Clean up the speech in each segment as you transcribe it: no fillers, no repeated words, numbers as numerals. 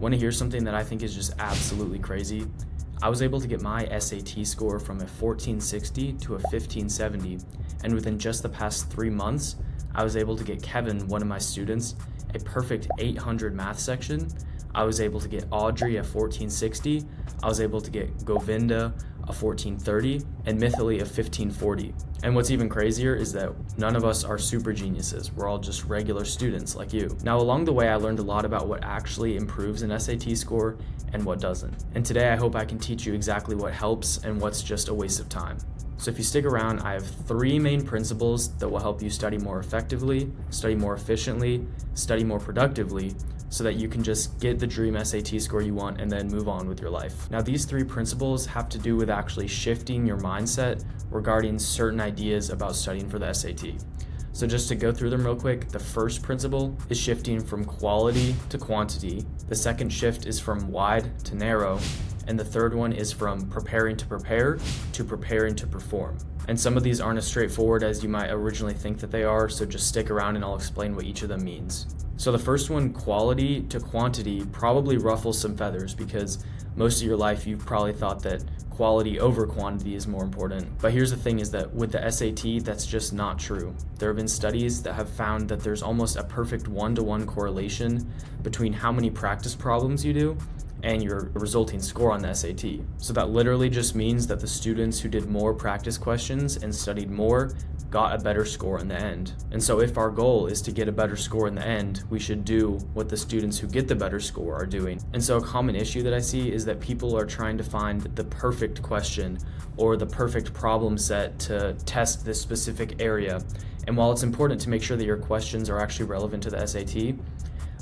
Want to hear something that I think is just absolutely crazy? I was able to get my SAT score from a 1460 to a 1570, and within just the past 3 months, I was able to get Kevin, one of my students, a perfect 800 math section. I was able to get Audrey a 1460. I was able to get Govinda a 1430 and Mithili a 1540. And what's even crazier is that none of us are super geniuses. We're all just regular students like you. Now, along the way, I learned a lot about what actually improves an SAT score and what doesn't. And today I hope I can teach you exactly what helps and what's just a waste of time. So if you stick around, I have 3 main principles that will help you study more effectively, study more efficiently, study more productively, so that you can just get the dream SAT score you want and then move on with your life. Now, these 3 principles have to do with actually shifting your mindset regarding certain ideas about studying for the SAT. So just to go through them real quick, the first principle is shifting from quality to quantity. The second shift is from wide to narrow. And the third one is from preparing to prepare to preparing to perform. And some of these aren't as straightforward as you might originally think that they are, so just stick around and I'll explain what each of them means. So the first one, quality to quantity, probably ruffles some feathers because most of your life you've probably thought that quality over quantity is more important. But here's the thing is that with the SAT, that's just not true. There have been studies that have found that there's almost a perfect 1-to-1 correlation between how many practice problems you do and your resulting score on the SAT. So that literally just means that the students who did more practice questions and studied more got a better score in the end. And so if our goal is to get a better score in the end, we should do what the students who get the better score are doing. And so a common issue that I see is that people are trying to find the perfect question or the perfect problem set to test this specific area. And while it's important to make sure that your questions are actually relevant to the SAT,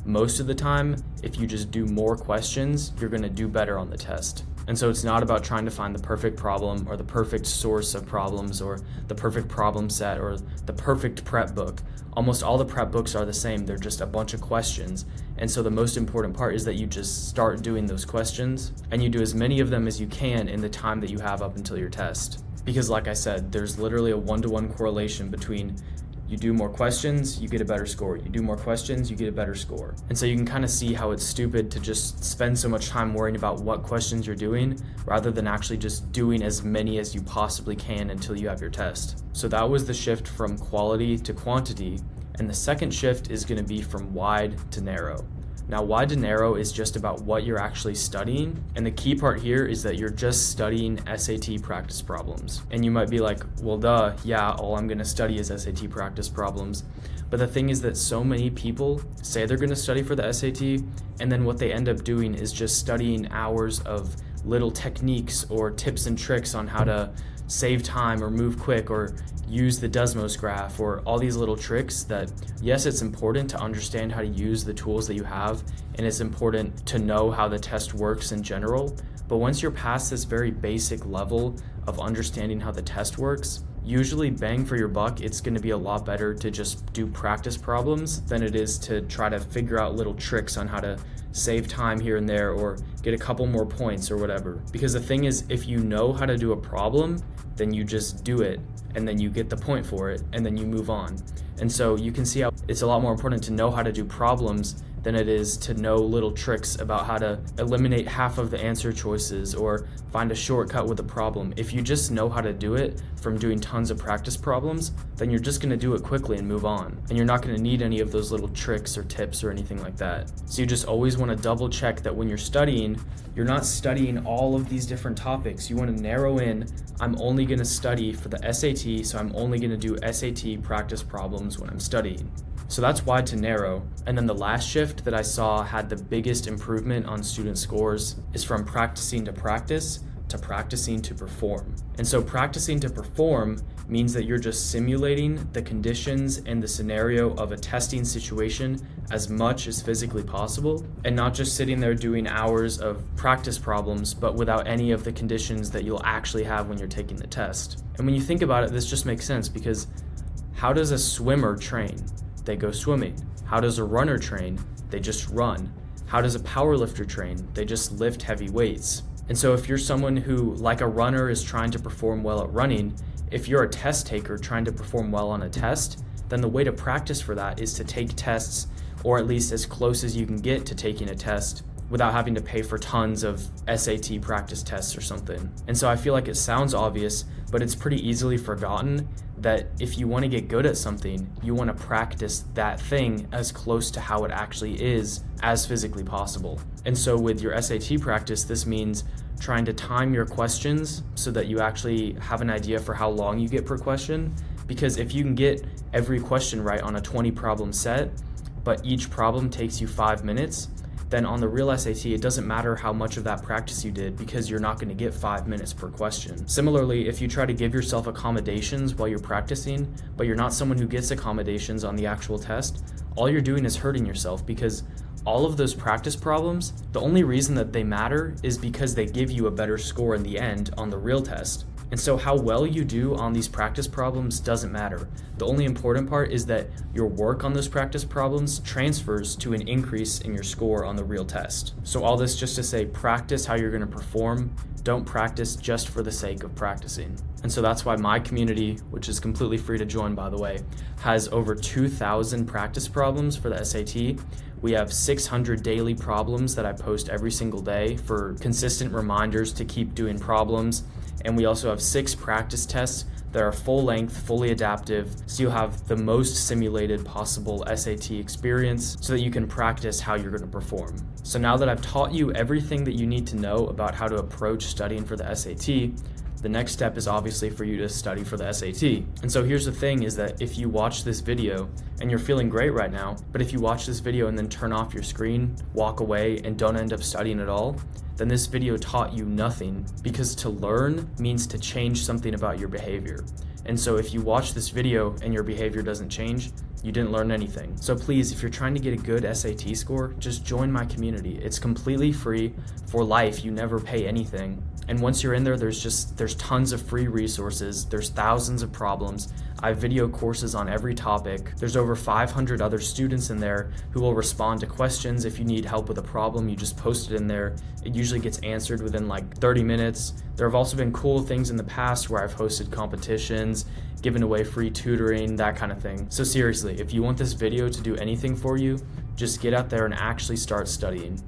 most of the time, if you just do more questions, you're going to do better on the test. And so it's not about trying to find the perfect problem or the perfect source of problems or the perfect problem set or the perfect prep book. Almost all the prep books are the same. They're just a bunch of questions. And so the most important part is that you just start doing those questions and you do as many of them as you can in the time that you have up until your test. Because like I said, there's literally a 1-to-1 correlation between you do more questions, you get a better score. You do more questions, you get a better score. And so you can kind of see how it's stupid to just spend so much time worrying about what questions you're doing rather than actually just doing as many as you possibly can until you have your test. So that was the shift from quality to quantity. And the second shift is going to be from wide to narrow. Now, wide to narrow is just about what you're actually studying. And the key part here is that you're just studying SAT practice problems. And you might be like, well, duh, yeah, all I'm going to study is SAT practice problems. But the thing is that so many people say they're going to study for the SAT, and then what they end up doing is just studying hours of little techniques or tips and tricks on how to save time or move quick or use the Desmos graph or all these little tricks that, yes, it's important to understand how to use the tools that you have, and it's important to know how the test works in general. But once you're past this very basic level of understanding how the test works, usually bang for your buck, it's going to be a lot better to just do practice problems than it is to try to figure out little tricks on how to save time here and there or get a couple more points or whatever. Because the thing is, if you know how to do a problem, then you just do it and then you get the point for it and then you move on. And so you can see how it's a lot more important to know how to do problems than it is to know little tricks about how to eliminate half of the answer choices or find a shortcut with a problem. If you just know how to do it from doing tons of practice problems, then you're just going to do it quickly and move on. And you're not going to need any of those little tricks or tips or anything like that. So you just always want to double check that when you're studying, you're not studying all of these different topics. You want to narrow in, I'm only going to study for the SAT, so I'm only going to do SAT practice problems when I'm studying. So that's wide to narrow. And then the last shift that I saw had the biggest improvement on student scores is from practicing to practice to practicing to perform. And so practicing to perform means that you're just simulating the conditions and the scenario of a testing situation as much as physically possible, and not just sitting there doing hours of practice problems, but without any of the conditions that you'll actually have when you're taking the test. And when you think about it, this just makes sense because how does a swimmer train? They go swimming. How does a runner train? They just run. How does a powerlifter train? They just lift heavy weights. And so if you're someone who, like a runner, is trying to perform well at running, if you're a test taker trying to perform well on a test, then the way to practice for that is to take tests, or at least as close as you can get to taking a test, without having to pay for tons of SAT practice tests or something. And so I feel like it sounds obvious, but it's pretty easily forgotten that if you want to get good at something, you want to practice that thing as close to how it actually is as physically possible. And so with your SAT practice, this means trying to time your questions so that you actually have an idea for how long you get per question. Because if you can get every question right on a 20 problem set, but each problem takes you 5 minutes, then on the real SAT, it doesn't matter how much of that practice you did because you're not going to get 5 minutes per question. Similarly, if you try to give yourself accommodations while you're practicing, but you're not someone who gets accommodations on the actual test, all you're doing is hurting yourself, because all of those practice problems, the only reason that they matter is because they give you a better score in the end on the real test. And so how well you do on these practice problems doesn't matter. The only important part is that your work on those practice problems transfers to an increase in your score on the real test. So all this just to say, practice how you're going to perform. Don't practice just for the sake of practicing. And so that's why my community, which is completely free to join by the way, has over 2,000 practice problems for the SAT. We have 600 daily problems that I post every single day for consistent reminders to keep doing problems. And we also have 6 practice tests that are full length, fully adaptive, so you'll have the most simulated possible SAT experience so that you can practice how you're going to perform. So now that I've taught you everything that you need to know about how to approach studying for the SAT, the next step is obviously for you to study for the SAT. And so here's the thing, is that if you watch this video and you're feeling great right now, but if you watch this video and then turn off your screen, walk away, and don't end up studying at all, then this video taught you nothing, because to learn means to change something about your behavior. And so if you watch this video and your behavior doesn't change, you didn't learn anything. So please, if you're trying to get a good SAT score, just join my community. It's completely free for life. You never pay anything. And once you're in there, there's tons of free resources. There's thousands of problems. I have video courses on every topic. There's over 500 other students in there who will respond to questions. If you need help with a problem, you just post it in there. It usually gets answered within like 30 minutes. There have also been cool things in the past where I've hosted competitions, given away free tutoring, that kind of thing. So seriously, if you want this video to do anything for you, just get out there and actually start studying.